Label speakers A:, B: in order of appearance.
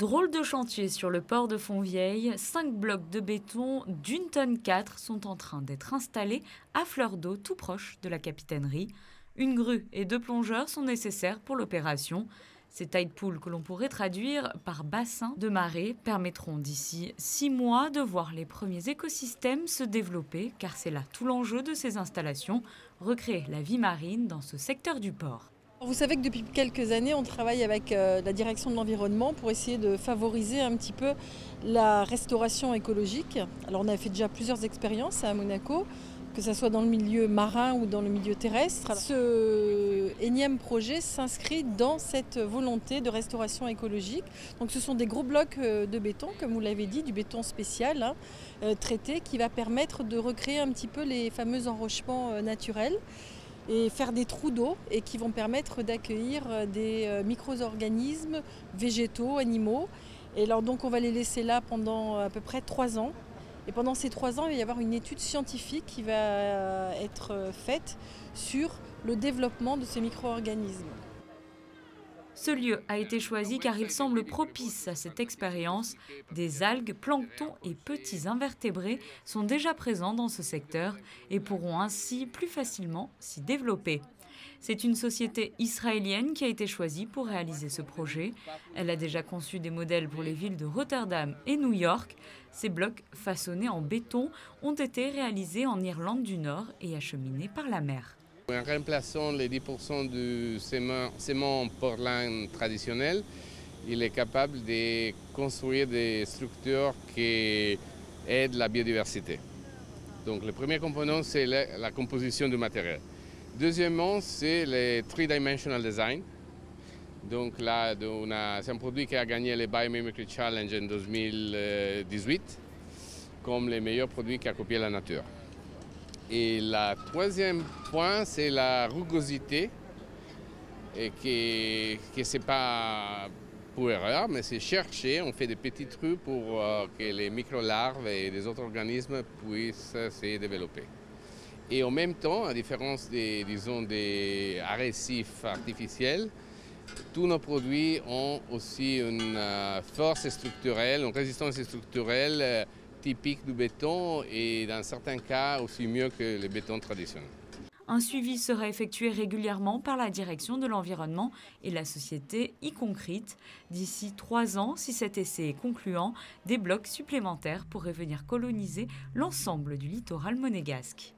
A: Drôle de chantier sur le port de Fontvieille, 5 blocs de béton d'1,4 tonne sont en train d'être installés à fleur d'eau tout proche de la capitainerie. Une grue et 2 plongeurs sont nécessaires pour l'opération. Ces tide pools, que l'on pourrait traduire par bassin de marée, permettront d'ici 6 mois de voir les premiers écosystèmes se développer, car c'est là tout l'enjeu de ces installations, recréer la vie marine dans ce secteur du port.
B: Vous savez que depuis quelques années, on travaille avec la direction de l'environnement pour essayer de favoriser un petit peu la restauration écologique. Alors on a fait déjà plusieurs expériences à Monaco, que ce soit dans le milieu marin ou dans le milieu terrestre. Ce énième projet s'inscrit dans cette volonté de restauration écologique. Donc ce sont des gros blocs de béton, comme vous l'avez dit, du béton spécial traité, qui va permettre de recréer un petit peu les fameux enrochements naturels et faire des trous d'eau et qui vont permettre d'accueillir des micro-organismes végétaux, animaux. Et alors donc on va les laisser là pendant à peu près 3 ans. Et pendant ces 3 ans, il va y avoir une étude scientifique qui va être faite sur le développement de ces micro-organismes.
A: Ce lieu a été choisi car il semble propice à cette expérience. Des algues, planctons et petits invertébrés sont déjà présents dans ce secteur et pourront ainsi plus facilement s'y développer. C'est une société israélienne qui a été choisie pour réaliser ce projet. Elle a déjà conçu des modèles pour les villes de Rotterdam et New York. Ces blocs façonnés en béton ont été réalisés en Irlande du Nord et acheminés par la mer.
C: En remplaçant les 10% du ciment Portland traditionnel, il est capable de construire des structures qui aident la biodiversité. Donc le premier component, c'est la composition du matériel. Deuxièmement, c'est le three-dimensional design. Donc là, c'est un produit qui a gagné le Biomimicry Challenge en 2018 comme le meilleur produit qui a copié la nature. Et le troisième point, c'est la rugosité, et que ce n'est pas pour erreur, mais c'est chercher, on fait des petits trous pour que les micro-larves et les autres organismes puissent se développer. Et en même temps, à différence des récifs artificiels, tous nos produits ont aussi une force structurelle, une résistance structurelle typique du béton et dans certains cas aussi mieux que le béton traditionnel.
A: Un suivi sera effectué régulièrement par la direction de l'environnement et la société e-concrete. D'ici 3 ans, si cet essai est concluant, des blocs supplémentaires pourraient venir coloniser l'ensemble du littoral monégasque.